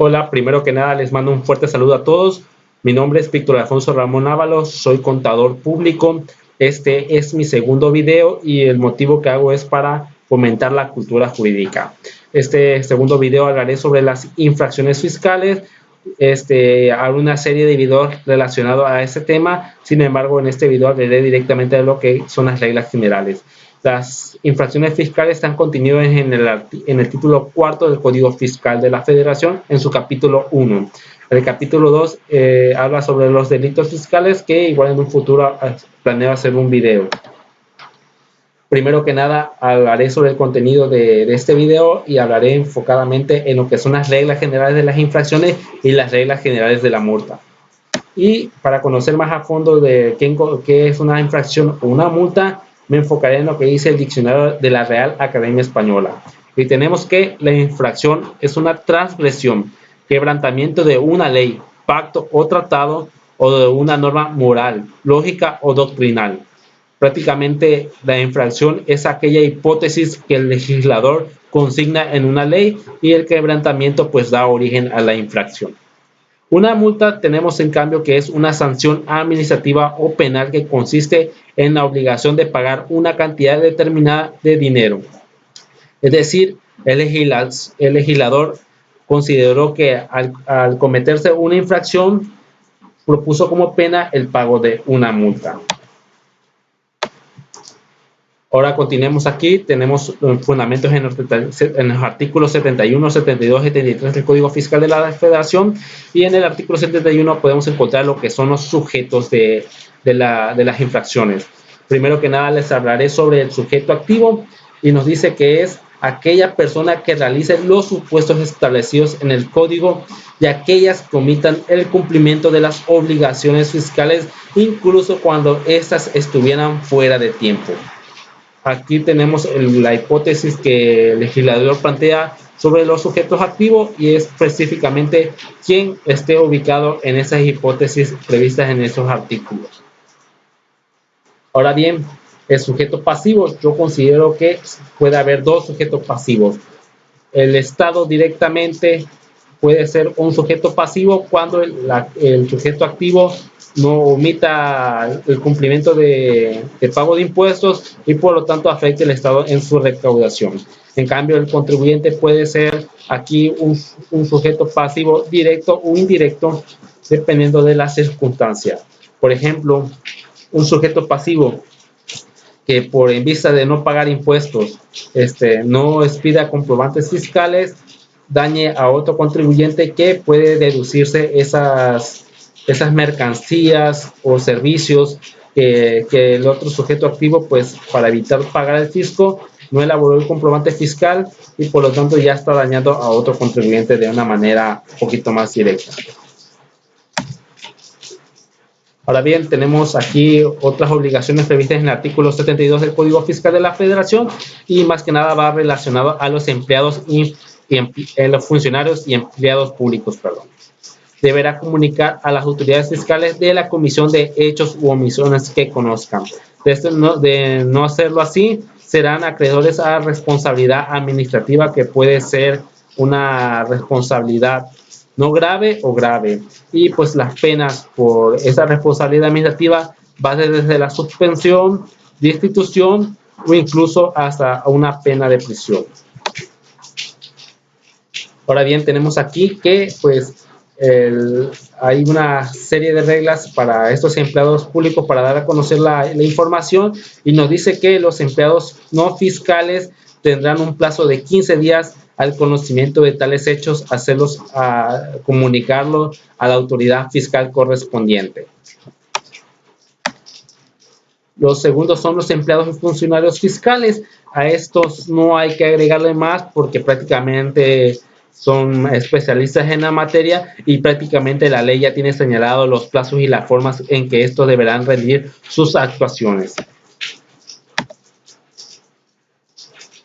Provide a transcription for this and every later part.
Hola, primero que nada les mando un fuerte saludo a todos. Mi nombre es Víctor Alfonso Ramón Ábalos, soy contador público. Este es mi segundo video y el motivo que hago es para fomentar la cultura jurídica. Este segundo video hablaré sobre las infracciones fiscales. Haré una serie de videos relacionados a este tema. Sin embargo, en este video hablaré directamente de lo que son las reglas generales. Las infracciones fiscales están contenidas en el título cuarto del Código Fiscal de la Federación, en su capítulo 1. El capítulo 2 habla sobre los delitos fiscales, que igual en un futuro planeo hacer un video. Primero que nada, hablaré sobre el contenido de este video y hablaré enfocadamente en lo que son las reglas generales de las infracciones y las reglas generales de la multa. Y para conocer más a fondo de qué es una infracción o una multa, me enfocaré en lo que dice el diccionario de la Real Academia Española. Y tenemos que la infracción es una transgresión, quebrantamiento de una ley, pacto o tratado o de una norma moral, lógica o doctrinal. Prácticamente la infracción es aquella hipótesis que el legislador consigna en una ley y el quebrantamiento pues da origen a la infracción. Una multa tenemos en cambio que es una sanción administrativa o penal que consiste en la obligación de pagar una cantidad determinada de dinero. Es decir, el legislador consideró que al cometerse una infracción propuso como pena el pago de una multa. Ahora continuemos aquí, tenemos fundamentos en los artículos 71, 72, 73 del Código Fiscal de la Federación, y en el artículo 71 podemos encontrar lo que son los sujetos de las infracciones. Primero que nada les hablaré sobre el sujeto activo y nos dice que es aquella persona que realice los supuestos establecidos en el código y aquellas que omitan el cumplimiento de las obligaciones fiscales, incluso cuando éstas estuvieran fuera de tiempo. Aquí tenemos la hipótesis que el legislador plantea sobre los sujetos activos y es específicamente quien esté ubicado en esas hipótesis previstas en esos artículos. Ahora bien, el sujeto pasivo, yo considero que puede haber dos sujetos pasivos. El Estado directamente puede ser un sujeto pasivo cuando el sujeto activo no omita el cumplimiento de pago de impuestos y por lo tanto afecte al Estado en su recaudación. En cambio, el contribuyente puede ser aquí un sujeto pasivo directo o indirecto dependiendo de las circunstancias. Por ejemplo, un sujeto pasivo que por en vista de no pagar impuestos no expida comprobantes fiscales, dañe a otro contribuyente que puede deducirse esas mercancías o servicios que el otro sujeto activo, pues para evitar pagar el fisco, no elaboró el comprobante fiscal y por lo tanto ya está dañando a otro contribuyente de una manera un poquito más directa. Ahora bien, tenemos aquí otras obligaciones previstas en el artículo 72 del Código Fiscal de la Federación y más que nada va relacionado a los empleados y los funcionarios y empleados públicos, perdón. Deberá comunicar a las autoridades fiscales de la comisión de hechos u omisiones que conozcan. De no hacerlo así, serán acreedores a responsabilidad administrativa, que puede ser una responsabilidad no grave o grave. Y pues las penas por esa responsabilidad administrativa va desde la suspensión, destitución o incluso hasta una pena de prisión. Ahora bien, tenemos aquí que pues hay una serie de reglas para estos empleados públicos para dar a conocer la información y nos dice que los empleados no fiscales tendrán un plazo de 15 días al conocimiento de tales hechos, comunicarlo a la autoridad fiscal correspondiente. Los segundos son los empleados y funcionarios fiscales. A estos no hay que agregarle más porque prácticamente son especialistas en la materia y prácticamente la ley ya tiene señalado los plazos y las formas en que estos deberán rendir sus actuaciones.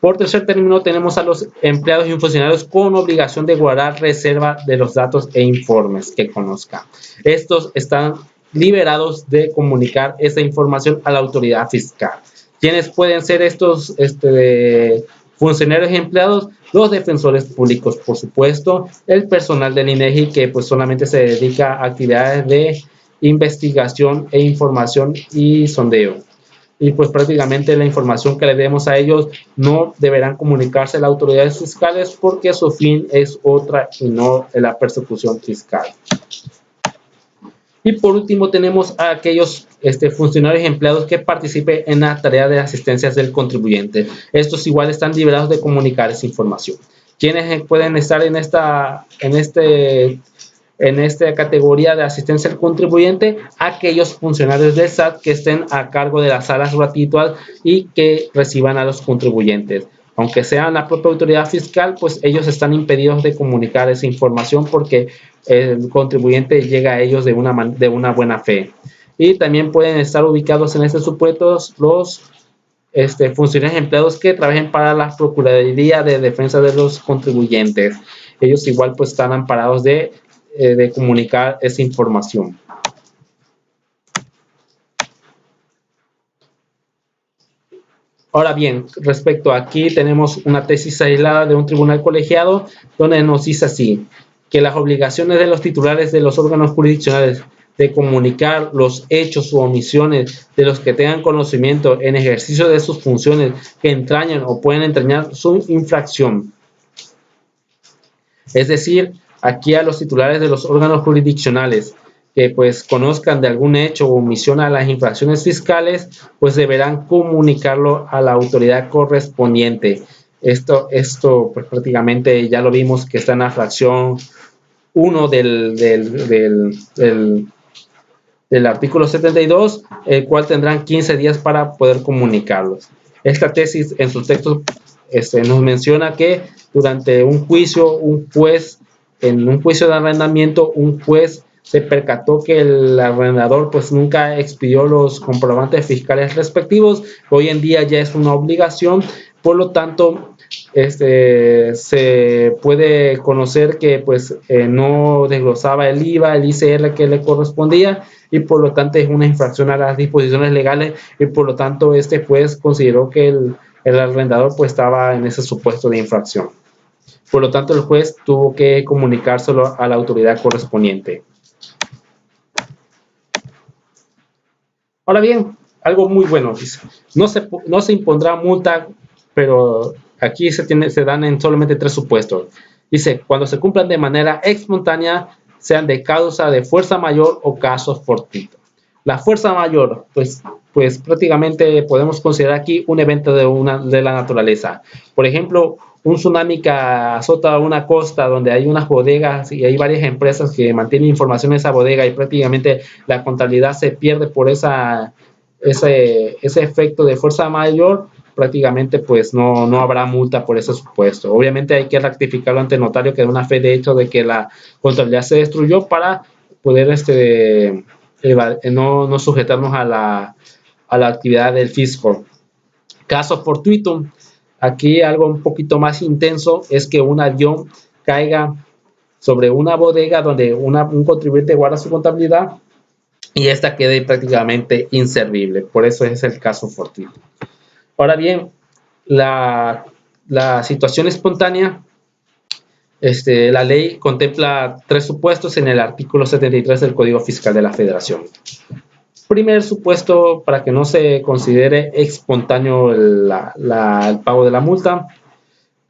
Por tercer término, tenemos a los empleados y funcionarios con obligación de guardar reserva de los datos e informes que conozcan. Estos están liberados de comunicar esa información a la autoridad fiscal. ¿Quiénes pueden ser estos funcionarios y empleados, los defensores públicos, por supuesto, el personal del INEGI que pues solamente se dedica a actividades de investigación e información y sondeo. Y pues prácticamente la información que le demos a ellos no deberán comunicarse a las autoridades fiscales porque su fin es otra y no la persecución fiscal. Y por último tenemos a aquellos funcionarios y empleados que participen en la tarea de asistencia del contribuyente. Estos igual están liberados de comunicar esa información. ¿Quiénes pueden estar en esta categoría de asistencia al contribuyente? Aquellos funcionarios del SAT que estén a cargo de las salas gratuitas y que reciban a los contribuyentes. Aunque sean la propia autoridad fiscal, pues ellos están impedidos de comunicar esa información porque el contribuyente llega a ellos de una buena fe. Y también pueden estar ubicados en estos supuestos los funcionarios empleados que trabajen para la Procuraduría de Defensa de los Contribuyentes. Ellos igual pues están amparados de comunicar esa información. Ahora bien, respecto a aquí tenemos una tesis aislada de un tribunal colegiado donde nos dice así, que las obligaciones de los titulares de los órganos jurisdiccionales de comunicar los hechos u omisiones de los que tengan conocimiento en ejercicio de sus funciones que entrañan o pueden entrañar su infracción. Es decir, aquí a los titulares de los órganos jurisdiccionales que pues conozcan de algún hecho o omisión a las infracciones fiscales, pues deberán comunicarlo a la autoridad correspondiente. Esto pues prácticamente ya lo vimos que está en la fracción 1 del artículo 72, el cual tendrán 15 días para poder comunicarlos. Esta tesis en sus textos nos menciona que durante un juicio, en un juicio de arrendamiento, un juez se percató que el arrendador pues nunca expidió los comprobantes fiscales respectivos. Hoy en día ya es una obligación, por lo tanto se puede conocer que pues no desglosaba el IVA, el ICR que le correspondía y por lo tanto es una infracción a las disposiciones legales y por lo tanto este juez consideró que el arrendador pues estaba en ese supuesto de infracción. Por lo tanto el juez tuvo que comunicárselo a la autoridad correspondiente. Ahora bien, algo muy bueno, dice, no se impondrá multa, pero aquí se dan en solamente 3 supuestos. Dice, cuando se cumplan de manera espontánea, sean de causa de fuerza mayor o casos fortuitos. La fuerza mayor, pues prácticamente podemos considerar aquí un evento de la naturaleza. Por ejemplo, un tsunami que azota una costa donde hay unas bodegas y hay varias empresas que mantienen información en esa bodega y prácticamente la contabilidad se pierde por ese efecto de fuerza mayor, prácticamente pues no habrá multa por ese supuesto. Obviamente hay que rectificarlo ante el notario que dé una fe de hecho de que la contabilidad se destruyó para poder no sujetarnos a la actividad del fisco. Caso fortuito. Aquí algo un poquito más intenso es que un avión caiga sobre una bodega donde un contribuyente guarda su contabilidad y esta quede prácticamente inservible. Por eso es el caso fortuito. Ahora bien, la situación espontánea, la ley contempla 3 supuestos en el artículo 73 del Código Fiscal de la Federación. Primer supuesto, para que no se considere espontáneo el pago de la multa,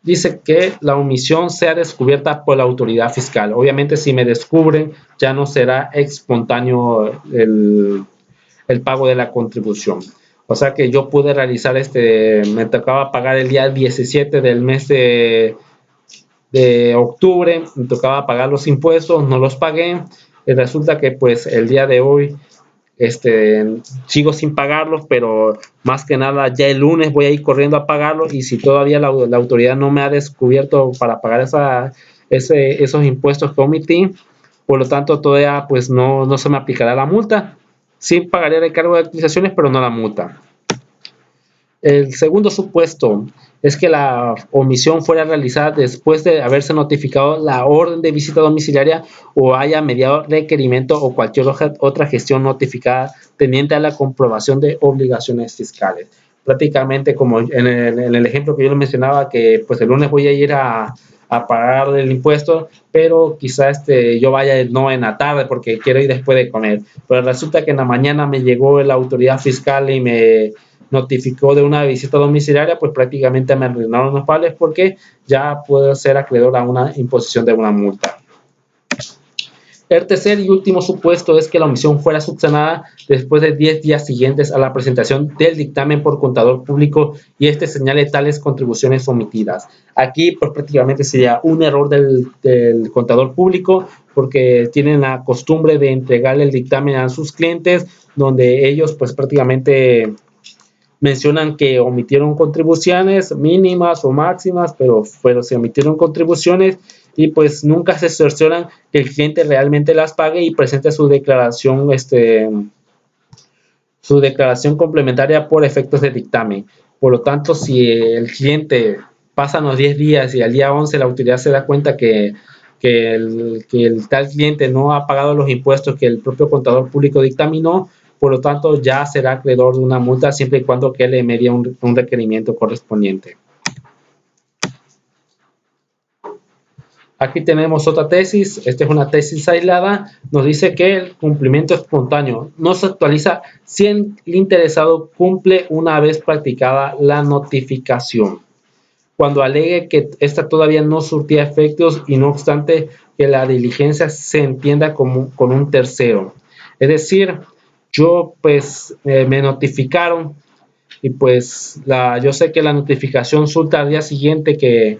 dice que la omisión sea descubierta por la autoridad fiscal. Obviamente, si me descubren, ya no será espontáneo el pago de la contribución. O sea que yo pude realizar me tocaba pagar el día 17 del mes de octubre, me tocaba pagar los impuestos, no los pagué, y resulta que pues el día de hoy sigo sin pagarlos, pero más que nada ya el lunes voy a ir corriendo a pagarlos y si todavía la autoridad no me ha descubierto para pagar esos impuestos que omití, por lo tanto todavía pues no se me aplicará la multa. Sí pagaré el cargo de actualizaciones, pero no la multa. El segundo supuesto es que la omisión fuera realizada después de haberse notificado la orden de visita domiciliaria o haya mediado requerimiento o cualquier otra gestión notificada tendiente a la comprobación de obligaciones fiscales. prácticamente como en el ejemplo que yo les mencionaba, que pues el lunes voy a ir a pagar el impuesto, pero quizá yo vaya no en la tarde porque quiero ir después de comer. Pero resulta que en la mañana me llegó la autoridad fiscal y me notificó de una visita domiciliaria, pues prácticamente me arruinaron los papeles porque ya puedo ser acreedor a una imposición de una multa. El tercer y último supuesto es que la omisión fuera subsanada después de 10 días siguientes a la presentación del dictamen por contador público y señale tales contribuciones omitidas. Aquí pues prácticamente sería un error del contador público porque tienen la costumbre de entregarle el dictamen a sus clientes donde ellos pues prácticamente mencionan que omitieron contribuciones mínimas o máximas, pero se omitieron contribuciones y pues nunca se cercioran que el cliente realmente las pague y presente su declaración complementaria por efectos de dictamen. Por lo tanto, si el cliente pasan los 10 días y al día 11 la autoridad se da cuenta que el tal cliente no ha pagado los impuestos que el propio contador público dictaminó, por lo tanto ya será acreedor de una multa siempre y cuando que le medie un requerimiento correspondiente. Aquí tenemos otra tesis, esta es una tesis aislada, nos dice que el cumplimiento espontáneo no se actualiza si el interesado cumple una vez practicada la notificación, cuando alegue que esta todavía no surtía efectos y no obstante que la diligencia se entienda como con un tercero. Es decir, yo pues me notificaron y pues yo sé que la notificación surta al día siguiente que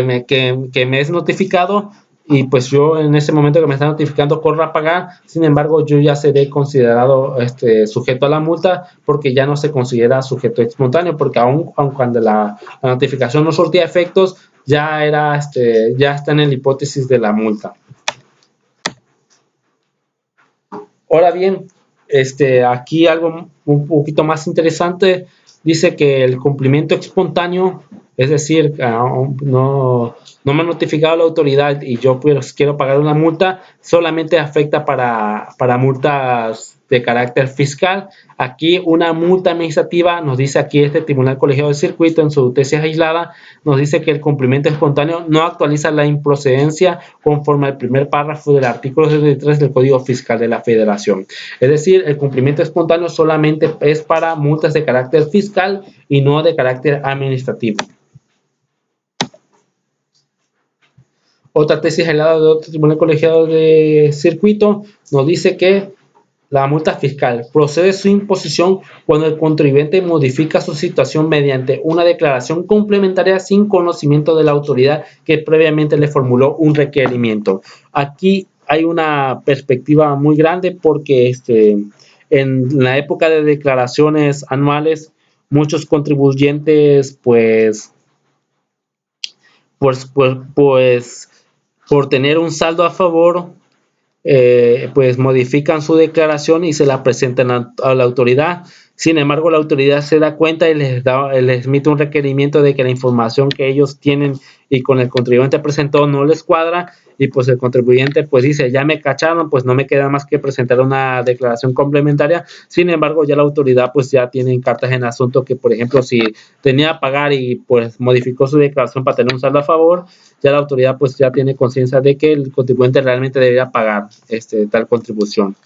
me es notificado y pues yo en ese momento que me está notificando corro a pagar, sin embargo yo ya seré considerado sujeto a la multa porque ya no se considera sujeto espontáneo, porque aun cuando la notificación no surtía efectos, ya está en la hipótesis de la multa. Ahora bien, aquí algo un poquito más interesante, dice que el cumplimiento espontáneo, es decir, no me ha notificado la autoridad y yo pues quiero pagar una multa, solamente afecta para multas de carácter fiscal. Aquí una multa administrativa, nos dice aquí Tribunal Colegiado de Circuito en su tesis aislada, nos dice que el cumplimiento espontáneo no actualiza la improcedencia conforme al primer párrafo del artículo 73 del Código Fiscal de la Federación. Es decir, el cumplimiento espontáneo solamente es para multas de carácter fiscal y no de carácter administrativo. Otra tesis aislada de otro Tribunal Colegiado de Circuito nos dice que la multa fiscal procede su imposición cuando el contribuyente modifica su situación mediante una declaración complementaria sin conocimiento de la autoridad que previamente le formuló un requerimiento. Aquí hay una perspectiva muy grande porque en la época de declaraciones anuales muchos contribuyentes pues por tener un saldo a favor pues modifican su declaración y se la presentan a la autoridad. Sin embargo, la autoridad se da cuenta y les emite un requerimiento de que la información que ellos tienen y con el contribuyente presentó no les cuadra y pues el contribuyente pues dice, ya me cacharon, pues no me queda más que presentar una declaración complementaria. Sin embargo, ya la autoridad pues ya tiene cartas en asunto que, por ejemplo, si tenía a pagar y pues modificó su declaración para tener un saldo a favor, ya la autoridad pues ya tiene conciencia de que el contribuyente realmente debería pagar tal contribución.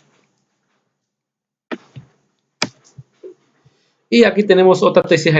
Y aquí tenemos otra tesis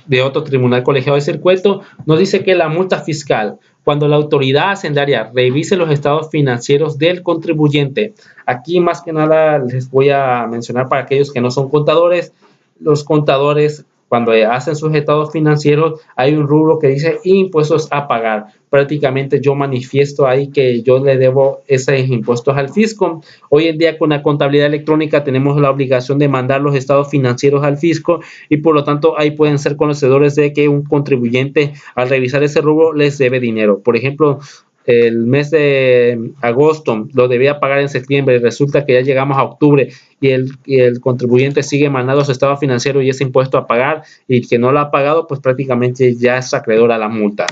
de otro Tribunal Colegiado de Circuito. Nos dice que la multa fiscal, cuando la autoridad hacendaria revise los estados financieros del contribuyente. Aquí más que nada les voy a mencionar para aquellos que no son contadores. Los contadores, cuando hacen sus estados financieros, hay un rubro que dice impuestos a pagar. Prácticamente yo manifiesto ahí que yo le debo esos impuestos al fisco. Hoy en día con la contabilidad electrónica tenemos la obligación de mandar los estados financieros al fisco y por lo tanto ahí pueden ser conocedores de que un contribuyente al revisar ese rubro les debe dinero. Por ejemplo, el mes de agosto lo debía pagar en septiembre, resulta que ya llegamos a octubre y el contribuyente sigue mandando su estado financiero y ese impuesto a pagar y que no lo ha pagado, pues prácticamente ya es acreedor a la multa.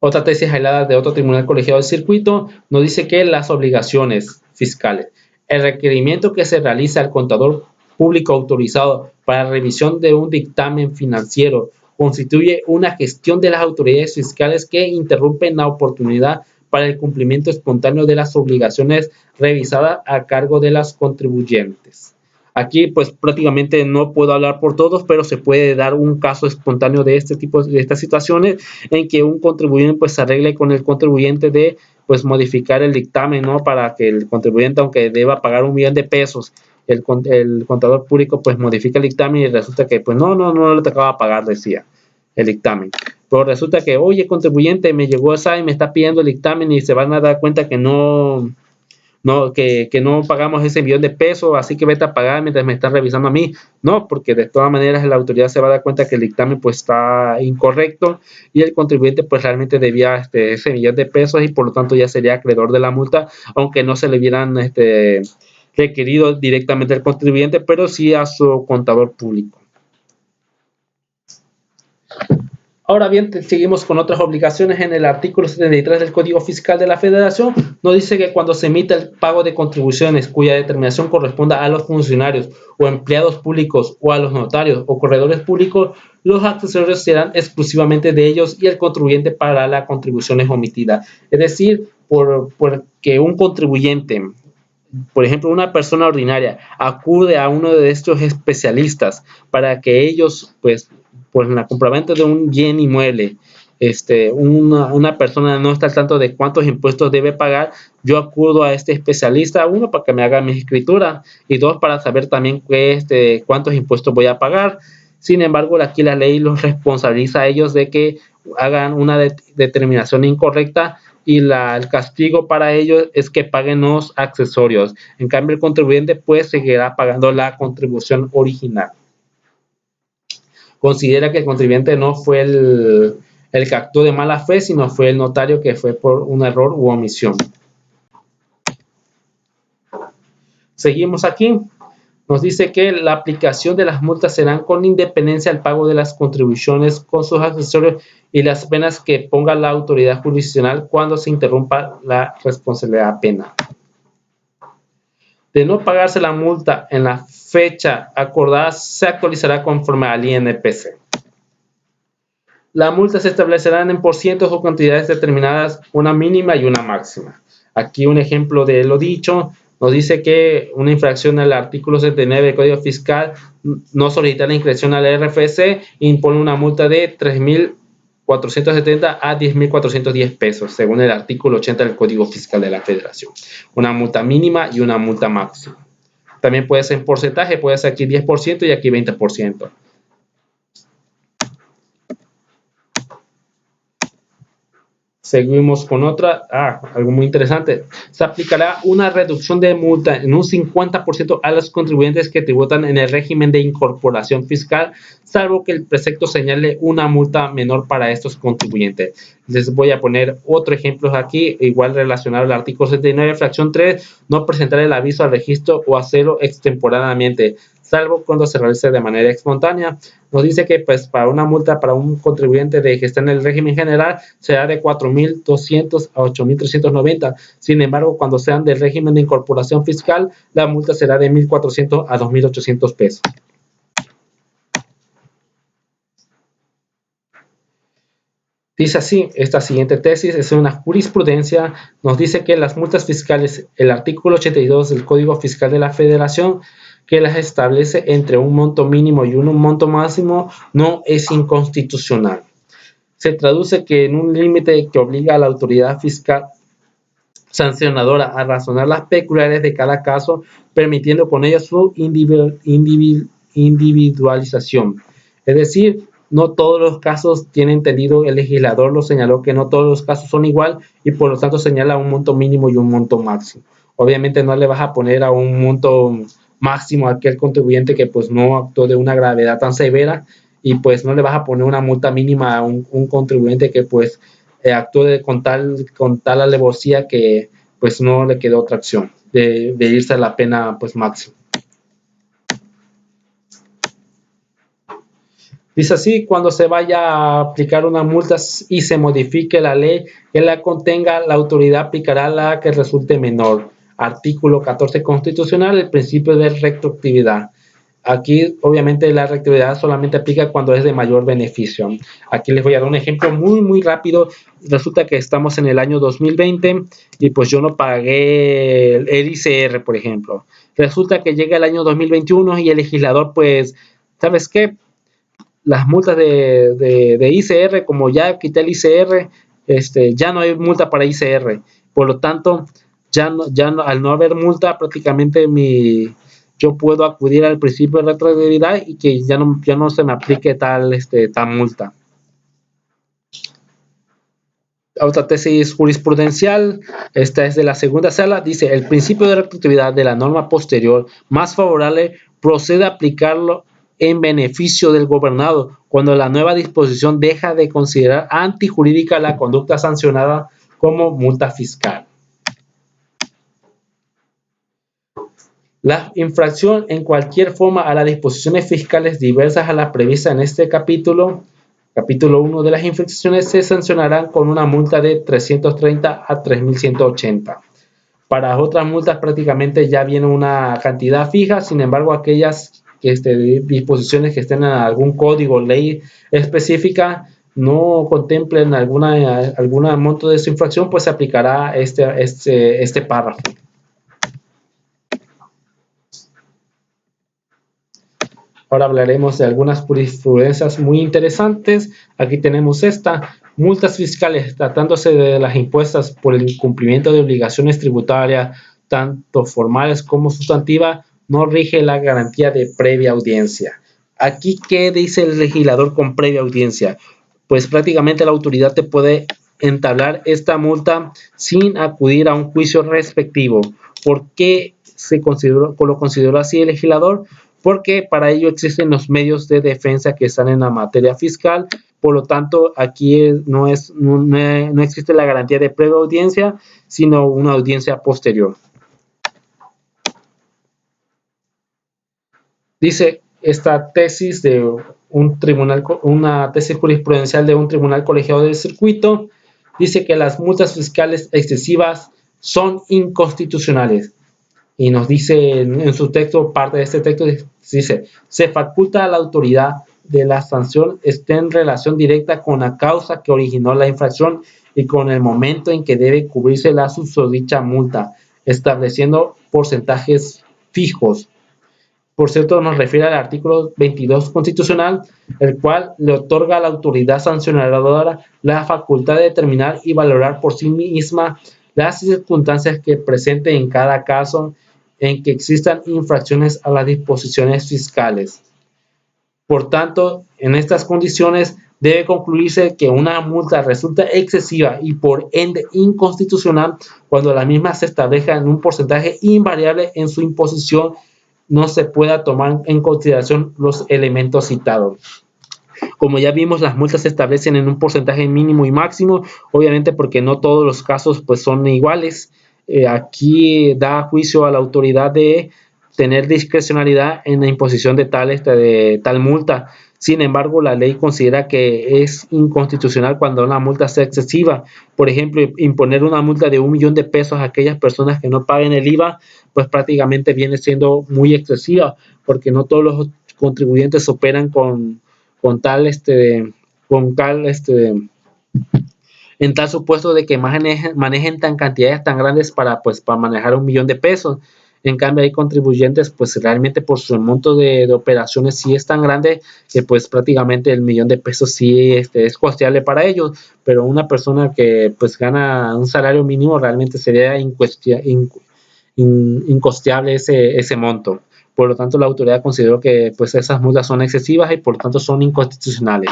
Otra tesis aislada de otro Tribunal Colegiado de Circuito nos dice que las obligaciones fiscales. El requerimiento que se realiza al contador público autorizado para revisión de un dictamen financiero constituye una gestión de las autoridades fiscales que interrumpen la oportunidad para el cumplimiento espontáneo de las obligaciones revisadas a cargo de los contribuyentes. Aquí pues prácticamente no puedo hablar por todos, pero se puede dar un caso espontáneo de este tipo de estas situaciones en que un contribuyente pues se arregle con el contribuyente de pues modificar el dictamen, ¿no? Para que el contribuyente, aunque deba pagar 1 millón de pesos, el contador público pues modifica el dictamen y resulta que pues no le tocaba pagar, decía el dictamen. Pero resulta que, oye, contribuyente, me llegó esa y me está pidiendo el dictamen y se van a dar cuenta que no pagamos ese 1 millón de pesos, así que vete a pagar mientras me están revisando a mí. No, porque de todas maneras la autoridad se va a dar cuenta que el dictamen pues está incorrecto y el contribuyente pues realmente debía ese 1 millón de pesos y por lo tanto ya sería acreedor de la multa, aunque no se le hubieran requerido directamente al contribuyente, pero sí a su contador público. Ahora bien, seguimos con otras obligaciones. En el artículo 73 del Código Fiscal de la Federación nos dice que cuando se emita el pago de contribuciones cuya determinación corresponda a los funcionarios o empleados públicos o a los notarios o corredores públicos, los accesorios serán exclusivamente de ellos y el contribuyente pagará la contribución omitida. Es decir, porque un contribuyente, por ejemplo, una persona ordinaria acude a uno de estos especialistas para que ellos, pues en la compraventa de un bien inmueble, una persona no está al tanto de cuántos impuestos debe pagar, yo acudo a este especialista, uno, para que me haga mi escritura y dos, para saber también cuántos impuestos voy a pagar. Sin embargo, aquí la ley los responsabiliza a ellos de que hagan una determinación incorrecta y el castigo para ellos es que paguen los accesorios. En cambio, el contribuyente pues seguirá pagando la contribución original. Considera que el contribuyente no fue el que actuó de mala fe, sino fue el notario que fue por un error u omisión. Seguimos aquí. Nos dice que la aplicación de las multas serán con independencia al pago de las contribuciones con sus accesorios y las penas que ponga la autoridad jurisdiccional cuando se interrumpa la responsabilidad penal. De no pagarse la multa en la fecha acordada, se actualizará conforme al INPC. La multa se establecerán en porcientos o cantidades determinadas, una mínima y una máxima. Aquí un ejemplo de lo dicho, nos dice que una infracción al artículo 79 del Código Fiscal no solicita la inscripción al RFC e impone una multa de 3.470 a 10.410 pesos, según el artículo 80 del Código Fiscal de la Federación. Una multa mínima y una multa máxima. También puede ser en porcentaje, puede ser aquí 10% y aquí 20%. Seguimos con otra, algo muy interesante. Se aplicará una reducción de multa en un 50% a los contribuyentes que tributan en el régimen de incorporación fiscal, salvo que el precepto señale una multa menor para estos contribuyentes. Les voy a poner otro ejemplo aquí, igual relacionado al artículo 79, fracción 3, no presentar el aviso al registro o hacerlo extemporáneamente, salvo cuando se realice de manera espontánea. Nos dice que pues para una multa para un contribuyente de que está en el régimen general será de 4.200 a 8.390. Sin embargo, cuando sean del régimen de incorporación fiscal, la multa será de 1.400 a 2.800 pesos. Dice así, esta siguiente tesis es una jurisprudencia, nos dice que las multas fiscales, el artículo 82 del Código Fiscal de la Federación, que las establece entre un monto mínimo y un monto máximo, no es inconstitucional. Se traduce que en un límite que obliga a la autoridad fiscal sancionadora a razonar las peculiaridades de cada caso, permitiendo con ello su individualización. Es decir, no todos los casos tienen entendido, el legislador lo señaló que no todos los casos son igual y por lo tanto señala un monto mínimo y un monto máximo. Obviamente no le vas a poner a un monto máximo a aquel contribuyente que pues no actuó de una gravedad tan severa y pues no le vas a poner una multa mínima a un contribuyente que pues actuó con tal alevosía que pues no le quedó otra acción de irse a la pena pues máxima. Dice así, cuando se vaya a aplicar una multa y se modifique la ley que la contenga, la autoridad aplicará la que resulte menor. artículo 14 constitucional, el principio de retroactividad. Aquí, obviamente, la retroactividad solamente aplica cuando es de mayor beneficio. Aquí les voy a dar un ejemplo muy rápido. Resulta que estamos en el año 2020 y pues yo no pagué el ICR, por ejemplo. Resulta que llega el año 2021 y el legislador, pues, ¿sabes qué? Las multas de ICR, como ya quité el ICR, ya no hay multa para ICR. Por lo tanto, al no haber multa, prácticamente yo puedo acudir al principio de retroactividad y que ya no se me aplique tal multa. Otra tesis jurisprudencial, esta es de la segunda sala, dice: el principio de retroactividad de la norma posterior más favorable procede a aplicarlo en beneficio del gobernado cuando la nueva disposición deja de considerar antijurídica la conducta sancionada como multa fiscal. La infracción en cualquier forma a las disposiciones fiscales diversas a las previstas en este capítulo 1 de las infracciones, se sancionarán con una multa de 330 a 3.180. Para otras multas prácticamente ya viene una cantidad fija, sin embargo aquellas disposiciones que estén en algún código o ley específica no contemplen algún monto de su infracción, pues se aplicará este párrafo. Ahora hablaremos de algunas jurisprudencias muy interesantes. Aquí tenemos esta: multas fiscales tratándose de las impuestas por el incumplimiento de obligaciones tributarias, tanto formales como sustantivas, no rige la garantía de previa audiencia. Aquí, ¿qué dice el legislador con previa audiencia? Pues prácticamente la autoridad te puede entablar esta multa sin acudir a un juicio respectivo. ¿Por qué lo consideró así el legislador? Porque para ello existen los medios de defensa que están en la materia fiscal. Por lo tanto, aquí no existe la garantía de previa audiencia, sino una audiencia posterior. Dice esta tesis de una tesis jurisprudencial de un tribunal colegiado del circuito, dice que las multas fiscales excesivas son inconstitucionales. Y nos dice en su texto, parte de este texto, dice: se faculta a la autoridad de la sanción esté en relación directa con la causa que originó la infracción y con el momento en que debe cubrirse la susodicha multa, estableciendo porcentajes fijos. Por cierto, nos refiere al artículo 22 constitucional, el cual le otorga a la autoridad sancionadora la facultad de determinar y valorar por sí misma las circunstancias que presente en cada caso en que existan infracciones a las disposiciones fiscales. Por tanto, en estas condiciones debe concluirse que una multa resulta excesiva y por ende inconstitucional cuando la misma se establezca en un porcentaje invariable en su imposición, no se pueda tomar en consideración los elementos citados. Como ya vimos, las multas se establecen en un porcentaje mínimo y máximo, obviamente porque no todos los casos pues son iguales. Aquí da juicio a la autoridad de tener discrecionalidad en la imposición de tal multa. Sin embargo, la ley considera que es inconstitucional cuando una multa sea excesiva. Por ejemplo, imponer una multa de 1 millón de pesos a aquellas personas que no paguen el IVA, pues prácticamente viene siendo muy excesiva, porque no todos los contribuyentes operan en tal supuesto de que manejen tan cantidades tan grandes para manejar 1 millón de pesos. En cambio, hay contribuyentes, pues realmente por su monto de operaciones sí es tan grande que pues prácticamente el 1 millón de pesos sí es costeable para ellos, pero una persona que pues gana un salario mínimo realmente sería incosteable ese monto. Por lo tanto, la autoridad consideró que pues esas multas son excesivas y por lo tanto son inconstitucionales.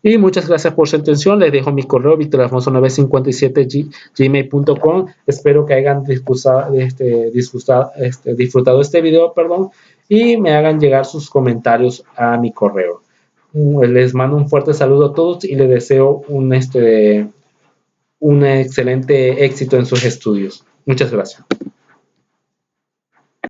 Y muchas gracias por su atención. Les dejo mi correo victoralfonso957gmail.com. Espero que hayan disfrutado este video, y me hagan llegar sus comentarios a mi correo. Les mando un fuerte saludo a todos y les deseo un excelente éxito en sus estudios. Muchas gracias.